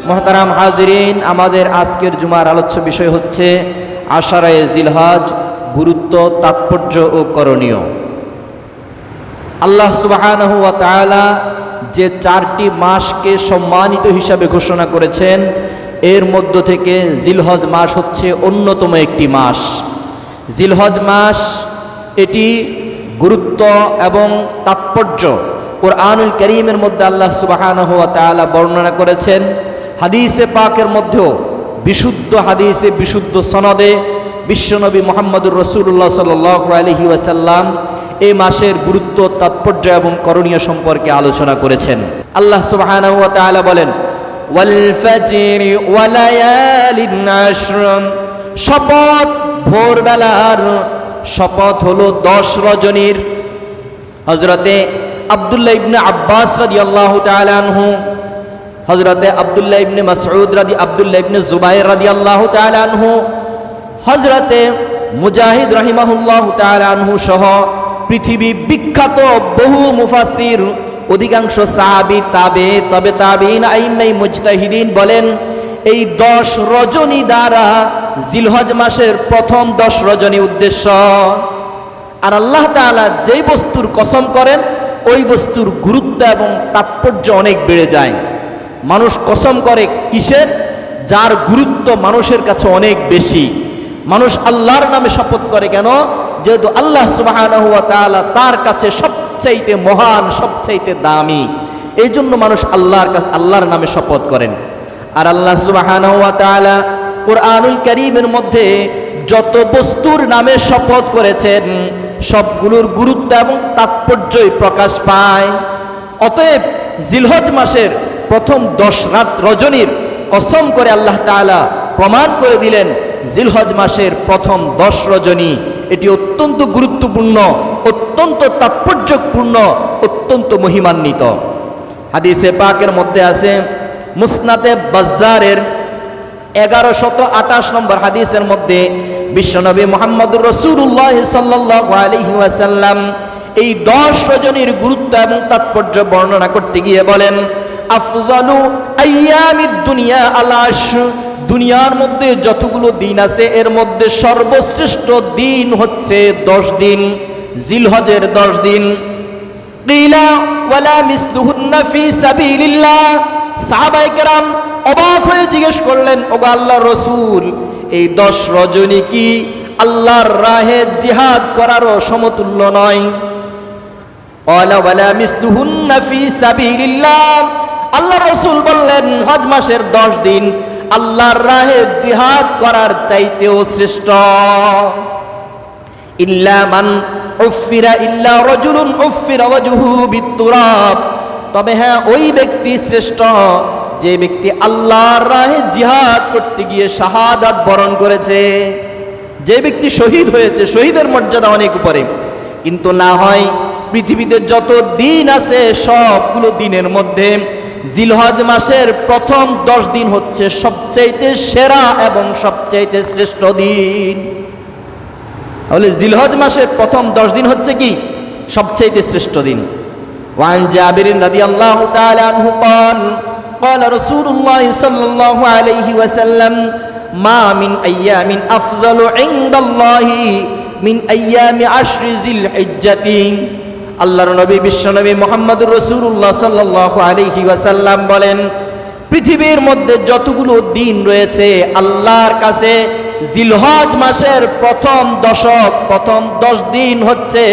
মুহতারাম হাজিরিন, আমাদের আজকের জুমার আলোচ্য বিষয় হচ্ছে আশারায়ে জিলহজ, গুরুত্ব, তাৎপর্য ও করণীয়। আল্লাহ সুবহানাহু ওয়া তাআলা যে 4টি মাসকে সম্মানিত হিসাবে ঘোষণা করেছেন, এর মধ্য থেকে জিলহজ মাস হচ্ছে অন্যতম একটি মাস। জিলহজ মাস এটি গুরুত্ব এবং তাৎপর্য কুরআনুল কারীমের মধ্যে আল্লাহ সুবহানাহু ওয়া তাআলা বর্ণনা করেছেন। হাদিসে পাকের মধ্যেও বিশুদ্ধ হাদিসে বিশুদ্ধ সনদে বিশ্বনবী মুহাম্মদুর রাসূলুল্লাহ সাল্লাল্লাহু আলাইহি ওয়াসাল্লাম এই মাসের গুরুত্ব, তাৎপর্য এবং করণীয় সম্পর্কে আলোচনা করেছেন। আল্লাহ সুবহানাহু ওয়া তাআলা বলেন, ওয়াল ফাজরি ওয়া লায়ালিন আশর, শপথ ভোরবেলার, শপথ হলো 10 রজনীর। হযরতে আব্দুল্লাহ ইবনে আব্বাস রাদিয়াল্লাহু তাআলা আনহু, হযরতে আব্দুল্লাহ ইবনে মাসউদ আব্দুল্লাহ ইবনে জুবাইর রাদিয়াল্লাহু তাআলা আনহু, হযরতে মুজাহিদ রাহিমাহুল্লাহু তাআলা আনহু সহ পৃথিবী বিখ্যাত বহু মুফাসসির, অধিকাংশ সাহাবী, তাবেঈন, আইম্মাই মুজতাহিদিন বলেন, এই 10 রজনী দ্বারা জিলহজ মাসের প্রথম 10 রজনী উদ্দেশ্য। আর আল্লাহ তাআলা যেই বস্তুর কসম করেন ওই বস্তুর গুরুত্ব এবং তাৎপর্য অনেক বেড়ে যায়। মানুষ কসম করে কিসের? যার গুরুত্ব মানুষের কাছে অনেক বেশি। মানুষ আল্লাহর নামে শপথ করে কেন? যেহেতু আল্লাহ সুবহানাহু ওয়া তাআলা তার কাছে সবচাইতে মহান, সবচাইতে দামি, এই জন্য মানুষ আল্লাহর নামে শপথ করেন। আর আল্লাহ সুবহানাহু ওয়া তাআলা কুরআনুল কারীমের মধ্যে যত বস্তুর নামে শপথ করেছেন সবগুলোর গুরুত্ব এবং তাৎপর্যই প্রকাশ পায়। অতএব জিলহজ মাসের প্রথম 10 রাত রজনীর কসম করে আল্লাহ তাআলা প্রমাণ করে দিলেন, জিলহজ মাসের প্রথম 10 রজনী এটি অত্যন্ত গুরুত্বপূর্ণ, অত্যন্ত তাৎপর্যপূর্ণ, অত্যন্ত মহিমান্বিত। হাদিসে পাকের মধ্যে আছে, মুসনাদে বাজ্জারের 1128 নম্বর হাদিসের মধ্যে বিশ্বনবী মুহাম্মদুর রাসূলুল্লাহ সাল্লাল্লাহু আলাইহি ওয়াসাল্লাম এই 10 রজনীর গুরুত্ব এবং তাৎপর্য বর্ণনা করতে গিয়ে বলেন, আফজালু আইয়ামিদ দুনিয়া আল-আশর, দুনিয়ার মধ্যে যতগুলো দিন আছে এর মধ্যে সর্বশ্রেষ্ঠ দিন হচ্ছে 10 দিন, জিলহজের 10 দিন। কিলা ওয়ালা মিসলুহুন্না ফি সাবিলিল্লাহ, সাহাবায়ে কেরাম অবাক হয়ে জিজ্ঞেস করলেন, ওগো আল্লাহর রাসূল, এই 10 রজনী কি আল্লাহর রাহে জিহাদ করারও সমতুল্য নয়? ওয়ালা ওয়ালা মিসলুহুন্না ফি সাবিলিল্লাহ, আল্লাহর রাসূল বললেন, হজ মাসের 10 দিন আল্লাহর রাহে জিহাদ করার চাইতেও শ্রেষ্ঠ। ইল্লা মান উফিরা, ইল্লা রাজুলুন উফিরা ওয়াজহু বিতুরাব, তবে হ্যাঁ ওই ব্যক্তি শ্রেষ্ঠ যে ব্যক্তি আল্লাহর রাহে জিহাদ করতে গিয়ে শাহাদাত বরণ করেছে, যে ব্যক্তি শহীদ হয়েছে। শহীদের মর্যাদা অনেক উপরে, কিন্তু না হয় পৃথিবীতে যত দিন আছে সবগুলো দিনের মধ্যে জিলহজ মাসের প্রথম 10 দিন হচ্ছে সবচাইতে সেরা এবং সবচাইতে শ্রেষ্ঠ দিন। তাহলে জিলহজ মাসের প্রথম 10 দিন হচ্ছে কি? সবচাইতে শ্রেষ্ঠ দিন। ওয়ান জাবির রাদিয়াল্লাহু তাআলা আনহু قال قال رسول الله صلى الله عليه وسلم ما من أيام أفضل عند الله من أيام عشر ذي الحجة। আল্লাহর নবী বিশ্বনবী মুহাম্মদুর রাসূলুল্লাহ সাল্লাল্লাহু আলাইহি ওয়াসাল্লাম বলেন, পৃথিবীর মধ্যে যতগুলো দিন রয়েছে আল্লাহর কাছে জিলহজ মাসের প্রথম দশক, প্রথম 10 দিন হচ্ছে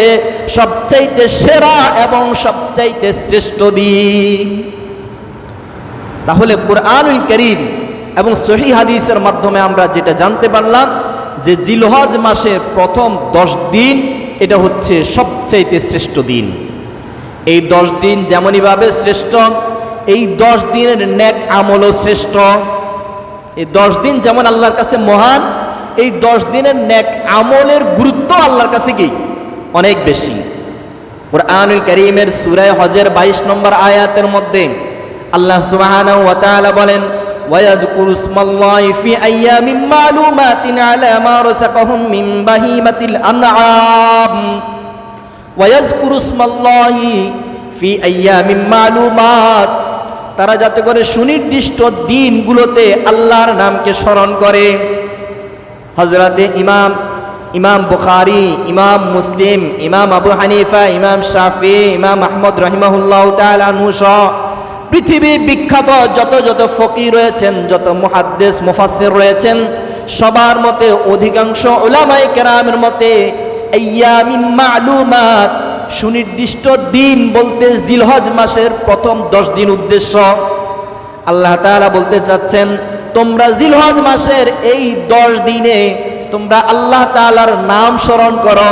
সবচাইতে সেরা এবং সবচাইতে শ্রেষ্ঠ দিন। তাহলে কুরআনুল কারীম এবং সহিহ হাদিসের মাধ্যমে আমরা যেটা জানতে পারলাম যে জিলহজ মাসের প্রথম 10 দিন এটা হচ্ছে সবচাইতে শ্রেষ্ঠ দিন। এই 10 দিন যেমনইভাবে শ্রেষ্ঠ, এই 10 দিনের নেক আমলও শ্রেষ্ঠ। এই 10 দিন যেমন আল্লাহর কাছে মহান, এই 10 দিনের নেক আমলের গুরুত্ব আল্লাহর কাছে কি অনেক বেশি। কুরআনুল কারীমের সূরা হজের 22 নম্বর আয়াতের মধ্যে আল্লাহ সুবহানাহু ওয়া তাআলা বলেন, ওয়ায়াযকুরু ইসমাল্লাহি ফি আইয়ামিন মালুমাতিন আলা মা রাযাকাহুম মিন বাহিমাতিল আনআম, ওয়ায়াযকুরু ইসমাল্লাহি ফি আইয়ামিন মালুমাত, তারা যাতে করে সুনির্দিষ্ট দিনগুলোতে আল্লাহর নামকে স্মরণ করে। হযরতে ইমাম বুখারী, ইমাম মুসলিম, ইমাম আবু হানিফা, ইমাম শাফি, ইমাম আহমদ রাহিমাহুল্লাহ তাআলা সহ পৃথিবীর বিখ্যাত যত ফকিহ রয়েছেন, যত মুহাদ্দিস মুফাসসির রয়েছেন, সবার মতে অধিকাংশ উলামায়ে কেরামের মতে আইয়ামিন মা'লুমাত, সুনির্দিষ্ট দিন বলতে জিলহজ মাসের প্রথম 10 দিন উদ্দেশ্য। আল্লাহ তাআলা বলতে চাচ্ছেন তোমরা জিলহজ মাসের এই 10 দিনে তোমরা আল্লাহ তাআলার নাম স্মরণ করো।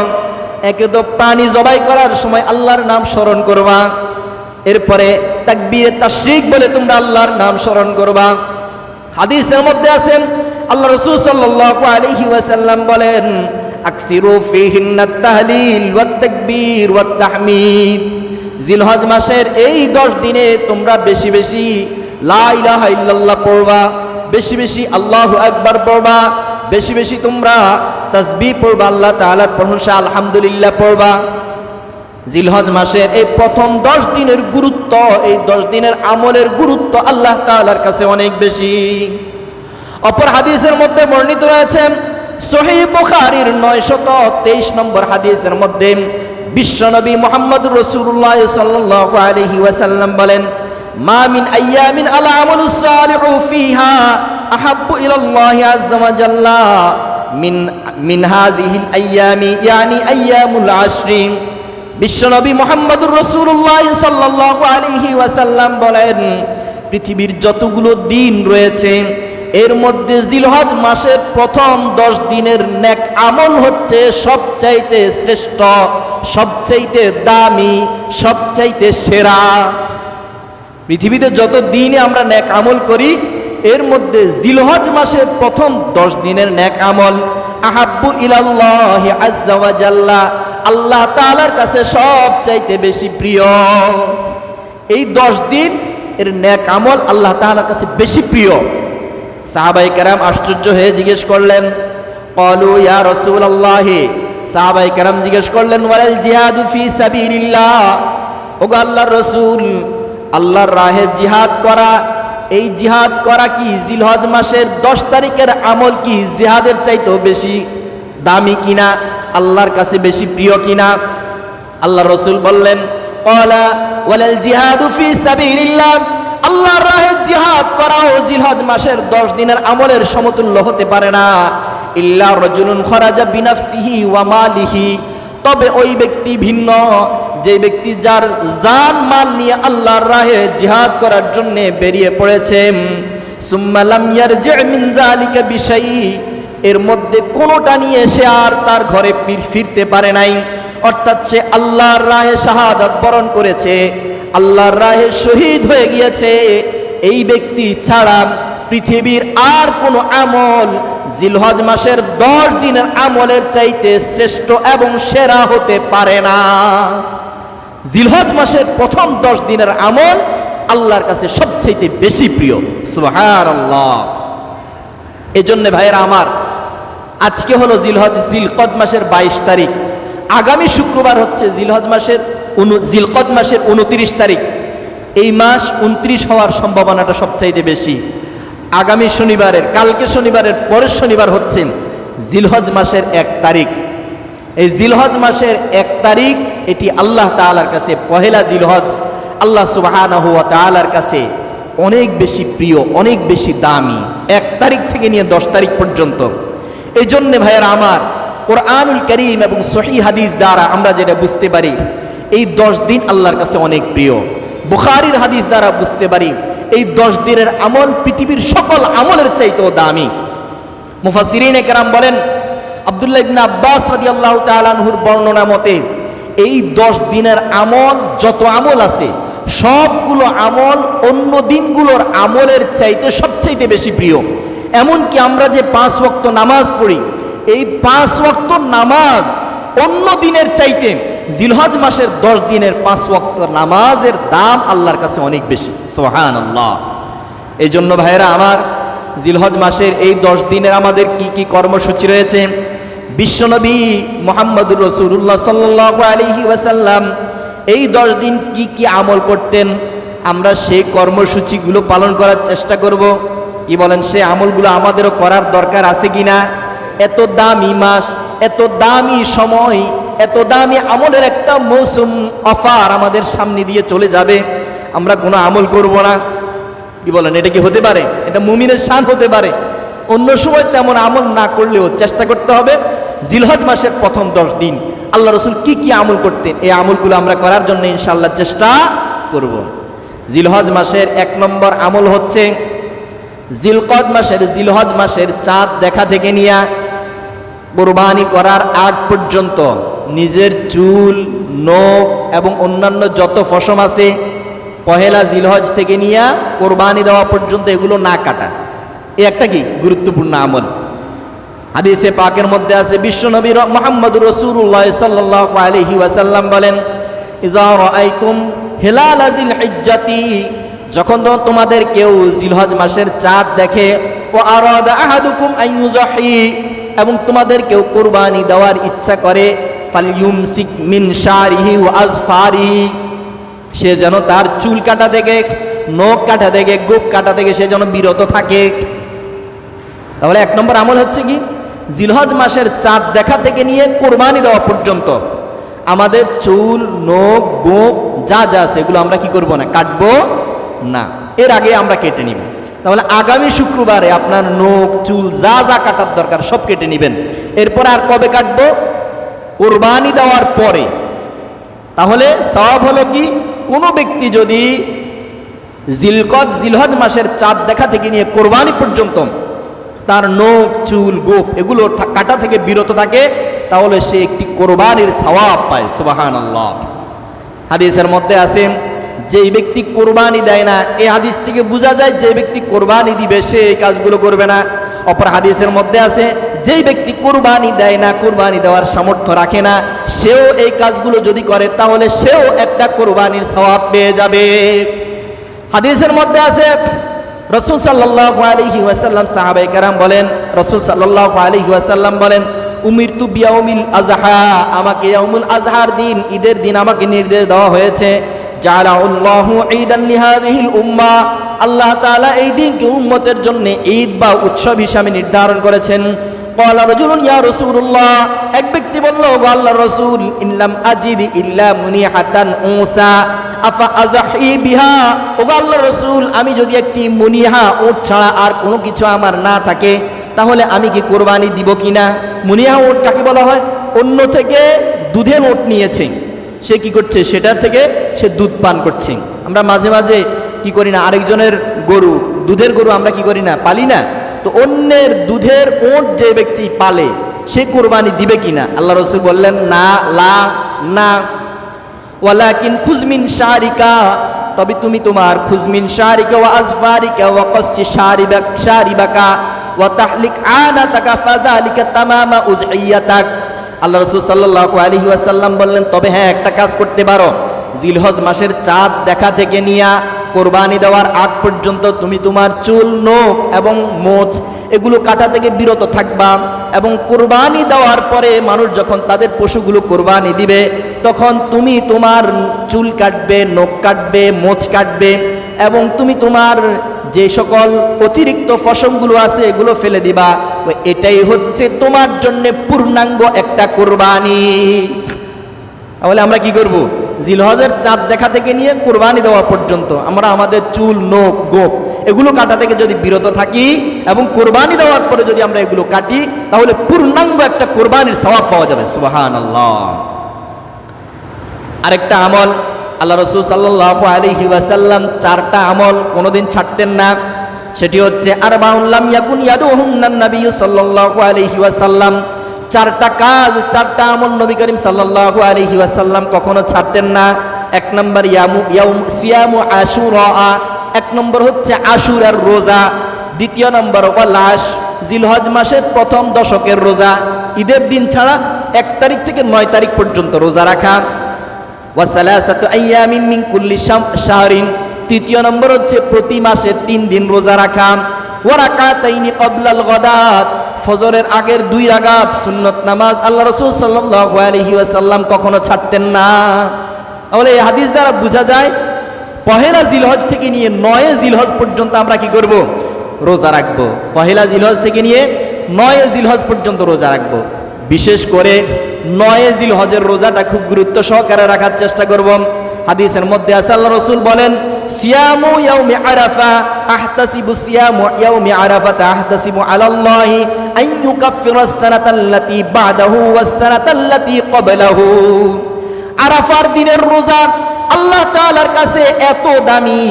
একে তো প্রাণী জবাই করার সময় আল্লাহর নাম স্মরণ করবা, এরপরে তাকবীরে তাশরিক বলে তোমরা আল্লাহর নাম স্মরণ করবা। হাদিসের মধ্যে আছে আল্লাহ রাসূল সাল্লাল্লাহু আলাইহি ওয়াসাল্লাম বলেন আকসিরু ফীহিন্নাত তাহলিল ওয়াত তাকবীর ওয়াত তাহমিদ, জিলহজ মাসের এই 10 দিনে তোমরা বেশি বেশি লা ইলাহা ইল্লাল্লাহ পড়বা, বেশি বেশি আল্লাহু আকবার পড়বা, বেশি বেশি তোমরা তাসবিহ পড়বা, আল্লাহ তাআলার প্রশংসা আলহামদুলিল্লাহ পড়বা। জিলহজ মাসের এই প্রথম 10 দিনের গুরুত্ব, এই 10 দিনের আমলের গুরুত্ব আল্লাহ তাআলার কাছে অনেক বেশি। অপর হাদিসের মধ্যে বর্ণিত রয়েছে সহিহ বুখারীর 923 নম্বর হাদিসের মধ্যে বিশ্বনবী মুহাম্মদুর রাসূলুল্লাহ সাল্লাল্লাহু আলাইহি ওয়াসাল্লাম বলেন মা মিন আইয়ামিন আল আমালুস সালিহু ফিহা আহাব্বু ইলাল্লাহি আযজা ওয়া জাল্লা মিন হাযিহিল আইয়ামি ইয়ানি আইয়ামুল আশরি। বিশ্বনবী মুহাম্মদুর রাসূলুল্লাহ সাল্লাল্লাহু আলাইহি ওয়াসাল্লাম বলেন পৃথিবীর যতগুলো দিন রয়েছে এর মধ্যে জিলহজ মাসের প্রথম 10 দিনের নেক আমল হচ্ছে সবচাইতে শ্রেষ্ঠ, সবচাইতে দামি, সবচাইতে সেরা। পৃথিবীতে যত দিনে আমরা নেক আমল করি এর মধ্যে জিলহজ মাসের প্রথম 10 দিনের নেক আমল আহাব্বু ইলাল্লাহি আযজা ওয়া জাল্লা, আল্লাহ তাআলার কাছে সবচাইতে বেশি প্রিয়। এই 10 দিন এর নেক আমল আল্লাহ তাআলার কাছে বেশি প্রিয়। সাহাবায়ে কেরাম আশ্চর্য হয়ে জিজ্ঞেস করলেন ক্বালু ইয়া রাসূলুল্লাহ, সাহাবায়ে কেরাম জিজ্ঞেস করলেন ওয়াল জিহাদু ফি সাবিলিল্লাহ, ওগো আল্লাহর রাসূল আল্লাহর রাহে জিহাদ করা, এই জিহাদ করা কি জিলহজ মাসের 10 তারিখের আমল কি জিহাদের চাইতেও বেশি দামি কিনা, আল্লাহর কাছে বেশি প্রিয় কিনা? আল্লাহর রাসূল বললেন ক্বালা ওয়াল জিহাদু ফি সাবিলিল্লাহ, আল্লাহর রাহে জিহাদ করাও জিলহজ মাসের 10 দিনের আমলের সমতুল্য হতে পারে না। ইল্লা রাজুলুন খরাজা বিনাফসিহি ওয়া মালিহি, তবে ওই ব্যক্তি ভিন্ন যে ব্যক্তি যার জান মাল নিয়ে আল্লাহর রাহে জিহাদ করার জন্য বেরিয়ে পড়েছে সুম্মা লাম ইয়ারজি মিন যালিকা বিশাই, এর মধ্যে কোনোটা নিয়ে সে আর তার ঘরে ফিরতে পারে নাই, অর্থাৎ সে আল্লাহর রাহে শাহাদাত বরণ করেছে, আল্লাহর রাহে শহীদ হয়ে গিয়েছে, এই ব্যক্তি ছাড়া পৃথিবীর আর কোনো আমল জিলহজ মাসের 10 দিনের আমলের চাইতে শ্রেষ্ঠ এবং সেরা হতে পারে না। জিলহজ মাসের প্রথম 10 দিনের আমল আল্লাহর কাছে সবচাইতে বেশি প্রিয়। সুবহানাল্লাহ। এজন্য ভাইয়েরা আমার, আজকে হলো জিলকদ মাসের 22 তারিখ, আগামী শুক্রবার হচ্ছে জিলকদ মাসের 29 তারিখ। এই মাস 29 হওয়ার সম্ভাবনাটা সবচাইতে বেশি। আগামী শনিবারের, কালকে শনিবারের পরের শনিবার হচ্ছে জিলহজ মাসের 1 তারিখ। এই জিলহজ মাসের 1 তারিখ এটি আল্লাহ তাআলার কাছে, পহেলা জিলহজ আল্লাহ সুবহানাহু ওয়া তাআলার কাছে অনেক বেশি প্রিয়, অনেক বেশি দামি, 1 তারিখ থেকে নিয়ে 10 তারিখ পর্যন্ত। এই জন্যে ভাইয়েরা আমার, কোরআনুল কারীম এবং সহিহ হাদিস দ্বারা আমরা যেটা বুঝতে পারি এই 10 দিন আল্লাহর কাছে অনেক প্রিয়। বুখারীর হাদিস দ্বারা বুঝতে পারি এই 10 দিনের আমল পৃথিবীর সকল আমলের চাইতেও দামি। মুফাসসিরিনে কেরাম বলেন, আব্দুল্লাহ ইবনে আব্বাস রাদিয়াল্লাহু তাআলা আনহুর বর্ণনা মতে এই 10 দিনের আমল, যত আমল আছে সবগুলো আমল অন্য দিনগুলোর আমলের চাইতে সবচাইতে বেশি প্রিয়। এমনকি আমরা যে 5 ওয়াক্ত নামাজ পড়ি, এই 5 ওয়াক্ত নামাজ অন্য দিনের চাইতে জিলহজ মাসের 10 দিনের 5 ওয়াক্ত নামাজের দাম আল্লাহর কাছে অনেক বেশি। সুবহানাল্লাহ। এই জন্য ভাইয়েরা আমার, জিলহজ মাসের এই 10 দিনের আমাদের কি কি কর্মসূচি রয়েছে? বিশ্বনবী মুহাম্মদুর রাসূলুল্লাহ সাল্লাল্লাহু আলাইহি ওয়াসাল্লাম এই 10 দিন কি কি আমল করতেন আমরা সেই কর্মসূচিগুলো পালন করার চেষ্টা করব। কি বলেন, সে আমলগুলো আমাদেরও করার দরকার আছে কিনা? এত দামি মাস, এত দামি সময়, এত দামি আমলের একটা মৌসুম অফার আমাদের সামনে দিয়ে চলে যাবে, আমরা কোনো আমল করব না? কি বলেন, এটা কি হতে পারে? এটা মুমিনের শান হতে পারে। অন্য সময় তেমন আমল না করলেও চেষ্টা করতে হবে জিলহজ মাসের প্রথম 10 দিন আল্লাহ রসুল কি কি আমল করতেন, এই আমলগুলো আমরা করার জন্য ইনশাআল্লাহ চেষ্টা করব। জিলহজ মাসের 1 নম্বর আমল হচ্ছে জিলহজ মাসের চাঁদ দেখা থেকে নিয়ে কুরবানি করার আগ পর্যন্ত নিজের চুল, নখ এবং অন্যান্য যত ফসম আছে পহেলা জিলহজ থেকে নিয়ে কোরবানি দেওয়া পর্যন্ত এগুলো না কাটা, এই একটা কি গুরুত্বপূর্ণ আমল। হাদিসে পাকের মধ্যে আছে বিশ্বনবী মুহাম্মদুর রাসূলুল্লাহ সাল্লাল্লাহু আলাইহি ওয়াসাল্লাম বলেন, ইযা রাআইতুম হিলাল জিল হিজ্জাতি, যখন তোমাদের কেউ জিলহজ মাসের চাঁদ দেখে, ও আরাদা আহাদুকুম আন ইউযাহি, এবং তোমাদের কেউ কুরবানি দেওয়ার ইচ্ছা করে, ফালইউমসিক মিন শারিহি ওয়া আজফারিহি, সে যেন তার চুল কাটা থেকে, নখ কাটা থেকে, গোপ কাটা থেকে সে যেন বিরত থাকে। তাহলে 1 নম্বর আমল হচ্ছে কি, জিলহজ মাসের চাঁদ দেখা থেকে নিয়ে কোরবানি দেওয়া পর্যন্ত আমাদের চুল, নখ, গোপ যা যা আছে এগুলো আমরা কি করব না, কাটবো না, এর আগে আমরা কেটে নিব। তাহলে আগামী শুক্রবারে আপনার নখ, চুল যা যা কাটার দরকার সব কেটে নেবেন। এরপর আর কবে কাটবো? কোরবানি দেওয়ার পরে। তাহলে সওয়াব হলো কি, কোনো ব্যক্তি যদি জিলহজ মাসের চাঁদ দেখা থেকে নিয়ে কোরবানি পর্যন্ত তার নখ, চুল, গোপ এগুলো কাটা থেকে বিরত থাকে, তাহলে সে একটি কোরবানির সওয়াব পায়। সুবহানাল্লাহ। হাদিসের মধ্যে আছে যেই ব্যক্তি কোরবানি দেয় না, এই হাদিস থেকে বোঝা যায় যে ব্যক্তি কোরবানি দিবে সে এই কাজগুলো করবে না। অপর হাদিসের মধ্যে আছে যেই ব্যক্তি কোরবানি দেয় না, কোরবানি দেওয়ার সামর্থ্য রাখে না, সেও এই কাজগুলো যদি করে তাহলে সেও একটা কোরবানির সওয়াব পেয়ে যাবে। হাদিসের মধ্যে আছে রাসূল সাল্লাল্লাহু আলাইহি ওয়াসাল্লাম, সাহাবায়ে কেরাম বলেন, রাসূল সাল্লাল্লাহু আলাইহি ওয়াসাল্লাম বলেন, উমিরতু বিয়াউমিল আযহা, আমাকে ইয়াউমুল আযহার দিন, ঈদের দিন আমাকে নির্দেশ দেওয়া হয়েছে, জাআলাহুল্লাহু ঈদান লিহাযিহিল উম্মাহ, আল্লাহ তাআলা এই দিনকে উম্মতের জন্য ঈদ বা উৎসব হিসাবে নির্ধারণ করেছেন। ক্বালা রাজুলুন ইয়া রাসূলুল্লাহ, এক ব্যক্তি বলল, ও আল্লাহর রাসূল, ইল্লাম আজিদ ইল্লা মুনিহাতান উসা আফা আযহি বিহা, ও আল্লাহর রাসূল, আমি যদি একটি মুনিহা উট ছাড়া আর কোনো কিছু আমার না থাকে তাহলে আমি কি কোরবানি দিব কিনা? মুনিহা উট কাকে বলা হয়? অন্য থেকে দুধের উট নিয়েছে, সে কি করছে, সেটার থেকে সে দুধ পান করছে। আমরা মাঝে মাঝে কি করি না, আরেকজনের গরু, দুধের গরু আমরা কি করি না, পালি না? তো অন্যের দুধের ওট যে ব্যক্তি পালে সে কোরবানি দিবে কিনা? আল্লাহ রাসূল বললেন, না, না। ওয়ালাকিন খুজমিন শারিকা, তবে তুমি তোমার খুজমিন শারিকা ওয়া আজফারিকা ওয়া কাসসি শারিবাকা ওয়া তাহলিক আনাতাকা ফাযালিকা তামামা উযইয়াতাক। আল্লাহ রাসূল সাল্লাল্লাহু আলাইহি ওয়াসাল্লাম বললেন, তবে হ্যাঁ, একটা কাজ করতে পারো, জিলহজ মাসের চাঁদ দেখা থেকে নিয়ে কোরবানি দেওয়ার আগ পর্যন্ত তুমি তোমার চুল, নখ এবং মোচ এগুলো কাটা থেকে বিরত থাকবা, এবং কোরবানি দেওয়ার পরে মানুষ যখন তাদের পশুগুলো কোরবানি দিবে তখন তুমি তোমার চুল কাটবে, নখ কাটবে, মোচ কাটবে, এবং তুমি তোমার যে সকল অতিরিক্ত ফসলগুলো আছে এগুলো ফেলে দিবা। এটাই হচ্ছে তোমার জন্য পূর্ণাঙ্গ একটা কোরবানি। তাহলে আমরা কি করব? জিলহজের চাঁদ দেখা থেকে নিয়ে কোরবানি দেওয়া পর্যন্ত আমরা আমাদের চুল, নখ, গোপ এগুলো কাটা থেকে যদি বিরত থাকি এবং কোরবানি দেওয়ার পরে যদি আমরা এগুলো কাটি তাহলে পূর্ণাঙ্গ একটা কোরবানির সওয়াব পাওয়া যাবে। সুবহানাল্লাহ। আরেকটা আমল, আল্লাহ রাসূল সাল্লাল্লাহু আলাইহি ওয়াসাল্লাম 4টা আমল কোনোদিন ছাড়তেন না। সেটি হচ্ছে আরবাউন লাম ইয়াকুন ইয়াদুহুন্নান নবী সাল্লাল্লাহু আলাইহি ওয়াসাল্লাম, 4টা কাজ, 4টা আমল নবী করিম সাল্লাল্লাহু আলাইহি ওয়াসাল্লাম কখনো ছাড়তেন না। 1 নম্বর সিয়ামু আশুরা, 1 নম্বর হচ্ছে আশুরার রোজা। 2 নম্বর ওয়ালাশ, জিলহজ মাসের প্রথম দশকের রোজা, ঈদের দিন ছাড়া 1 তারিখ থেকে 9 তারিখ পর্যন্ত রোজা রাখা। ওয়া সালাসাতু আইয়ামিন মিন কুল্লি শাহরিন, 3 নম্বর হচ্ছে প্রতি মাসে 3 দিন রোজা রাখা। ওয়া রাকাতাইনি ক্বাবলাল গাদাত, ফজরের আগের 2 রাকাত সুন্নত নামাজ আল্লাহ রাসূল সাল্লাল্লাহু আলাইহি ওয়াসাল্লাম কখনো ছাড়তেন না। তাহলে এই হাদিস দ্বারা বোঝা যায় পহেলা জিলহজ থেকে নিয়ে 9 জিলহজ পর্যন্ত আমরা কি করব? রোজা রাখবো। পহেলা জিলহজ থেকে নিয়ে 9 জিলহজ পর্যন্ত রোজা রাখবো। বিশেষ করে 9 জিলহজের রোজাটা খুব গুরুত্ব সহকারে রাখার চেষ্টা করব। হাদিসের মধ্যে আছে আল্লাহ রাসূল বলেন, সিয়ামু ইয়াউমি আরাফা আহতাসিবু সিয়ামু ইয়াউমি আরাফাতা আহতাসিবু আলাল্লাহি আন ইউকাফফিরাস সানাতাল্লাতী বা'দাহু ওয়াস সানাতাল্লাতী ক্বাবলাহু। আরাফার দিনের রোজা আল্লাহ তাআলার কাছে এত দামি।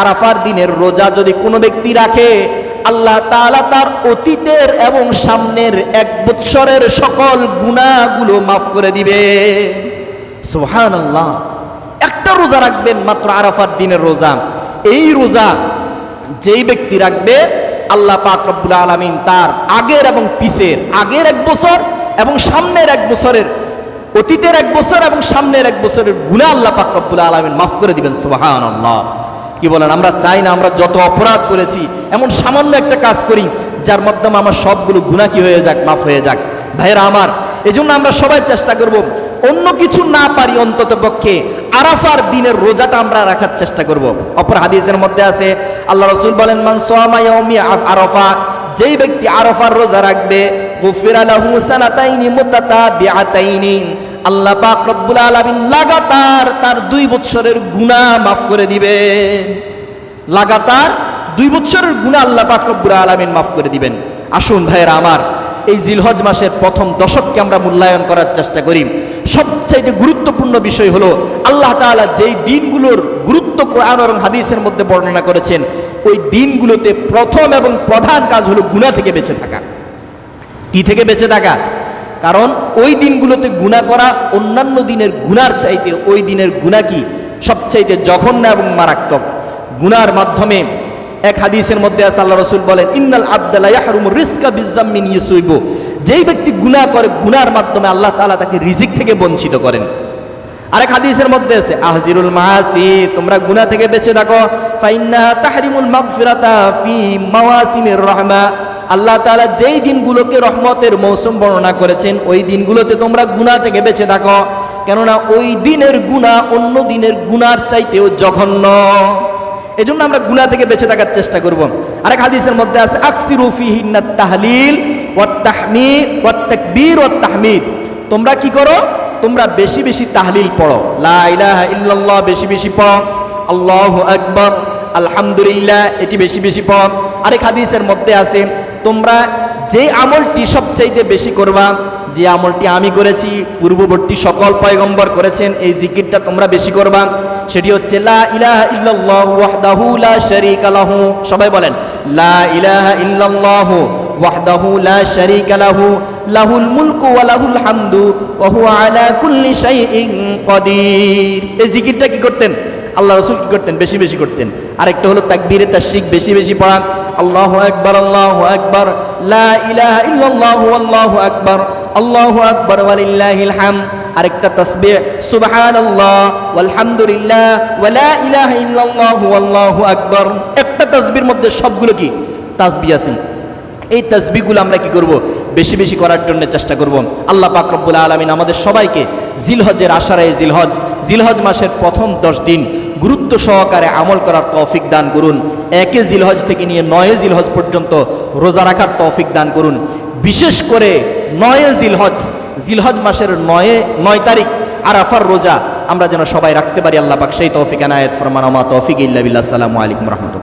আরাফার দিনের রোজা যদি কোনো ব্যক্তি রাখে, আল্লাহ তাআলা তার অতীতের এবং সামনের 1 বৎসরের সকল গুনাহগুলো মাফ করে দিবে। সুবহানাল্লাহ। একটা রোজা রাখবেন, মাত্র আরাফার দিনের রোজা। এই রোজা যেই ব্যক্তি রাখবে, আল্লাহ পাক রব্বুল আলামিন তার আগের এবং পিছের, আগের 1 বছর এবং সামনের 1 বছরের, অতীতের 1 বছর এবং সামনের 1 বছরের গুনাহ আল্লাহ পাক রব্বুল আলামিন মাফ করে দিবেন। সুবহানাল্লাহ। কি বলেন? আমরা চাই না আমরা যত অপরাধ করেছি, এমন সামান্য একটা কাজ করি যার মাধ্যমে আমার সবগুলো গুনাহ কি হয়ে যাক, মাফ হয়ে যাক। ভাইরা আমার, এজন্য আমরা সবাই চেষ্টা করব, অন্য কিছু না পারি অন্তত পক্ষে আরাফার দিনের রোজাটা আমরা রাখার চেষ্টা করব। অপর হাদিসের মধ্যে আছে আল্লাহ রাসূল বলেন, মান সামা ইয়াউমি আরাফা, যেই ব্যক্তি আরাফার রোজা রাখবে, গুফিরা লাহু সানাতাইনি মুতাতাবিআতাইনি, আল্লাহ পাক রব্বুল আলামিন লাগাতার তার 2 বৎসরের গুনাহ মাফ করে দিবেন। লাগাতার 2 বৎসরের গুনাহ আল্লাহ পাক রব্বুল আলামিন মাফ করে দিবেন। আসুন ভাইরা আমার, এই জিলহজ মাসের প্রথম দশককে আমরা মূল্যায়ন করার চেষ্টা করি। সবচাইতে গুরুত্বপূর্ণ বিষয় হলো আল্লাহ তাআলা যেই দিনগুলোর গুরুত্ব কোরআন এবং হাদিসের মধ্যে বর্ণনা করেছেন, ওই দিনগুলোতে প্রথম এবং প্রধান কাজ হলো গুনাহ থেকে বেঁচে থাকা। কি থেকে বেঁচে থাকা? কারণ ওই দিনগুলোতে গুনাহ করা অন্যান্য দিনের গুনার চাইতে ওই দিনের গুনাহ কি সবচাইতে জঘন্য এবং মারাত্মক। গুনার মাধ্যমে এক হাদিসের মধ্যে আছে আল্লাহ রাসূল বলেন, ইন্নাল আবদা লা ইয়াহরুমু রিজকা বিযাম্মিন ইউসিবু, যেই ব্যক্তি গুনাহ করে, গুনার মাধ্যমে আল্লাহ তাআলা তাকে রিজিক থেকে বঞ্চিত করেন। আরেক হাদিসের মধ্যে আছে, আহজিরুল মাআসি, তোমরা গুনাহ থেকে বেঁচে থাকো, ফাইন্নাহা তাহরিমুল মাগফিরাতা ফি মাওয়াসিমির রাহমা, আল্লাহ তাআলা যেই দিনগুলোকে রহমতের মৌসুম বর্ণনা করেছেন, ওই দিনগুলোতে তোমরা গুনাহ থেকে বেঁচে থাকো, কেননা ওই দিনের গুনাহ অন্য দিনের গুনার চাইতেও জঘন্য। এজন্য আমরা গুনাহ থেকে বেঁচে থাকার চেষ্টা করব। আরেক হাদিসের মধ্যে আছে, আকসিরু ফিহিন্নাত তাহলিল ওয়াত তাহমিদ ওয়াত তাকবীর ওয়াত তাহমিদ, তোমরা কি করো? তোমরা বেশি বেশি তাহলিল পড়ো, লা ইলাহা ইল্লাল্লাহ বেশি বেশি পড়ো, আল্লাহু আকবার, আলহামদুলিল্লাহ এটি বেশি বেশি পড়ো। আরেক হাদিসের মধ্যে আছে, তোমরা যে আমলটি সবচাইতে বেশি করবা, যে আমলটি আমি করেছি, পূর্ববর্তী সকল পয়গম্বর করেছেন, এই জিকিরটা তোমরা বেশি করবা, সেটি হচ্ছে লা ইলাহা ইল্লাল্লাহু ওয়াহদাহু লা শারীকা লাহু। সবাই বলেন, লা ইলাহা ইল্লাল্লাহু ওয়াহদাহু লা শারীকা লাহু, লাহুল মুলকু ওয়া লাহুল হামদু ওয়া হুয়া আলা কুল্লি শাইইন কাদির। এই জিকিরটা কি করতেন? আল্লাহ রাসূল কি করতেন? বেশি বেশি করতেন। আরেকটা হলো তাকবীরে তাশরিক, বেশি বেশি পড়া, আল্লাহু আকবার, আল্লাহু আকবার, লা ইলাহা ইল্লাল্লাহু আল্লাহু আকবার, আল্লাহু আকবার ওয়া লিল্লাহিল হামদ। আরেকটা তাসবিহ, সুবহানাল্লাহ ওয়াল হামদুলিল্লাহ ওয়া লা ইলাহা ইল্লাল্লাহু আল্লাহু আকবার। একটা তাসবিহর মধ্যে সবগুলো কি তাসবিহ আছে। এই তাসবিহগুলো আমরা কি করব? বেশি বেশি করার জন্য চেষ্টা করব। আল্লাহ পাক রব্বুল আলামিন আমাদের সবাইকে জিলহজের আশারায়ে জিলহজ মাসের প্রথম 10 দিন গুরুত্ব সহকারে আমল করার তৌফিক দান করুন। 1 জিলহজ থেকে নিয়ে 9 জিলহজ পর্যন্ত রোজা রাখার তৌফিক দান করুন। বিশেষ করে 9 জিলহজ মাসের 9 তারিখ আরাফার রোজা আমরা যেন সবাই রাখতে পারি। আল্লাহ পাক সেই তৌফিক এনায়েত ফরমান। আমা তৌফিক ইল্লা বিল্লাহ। আসসালামু আলাইকুম রাহমাতুল্লাহ।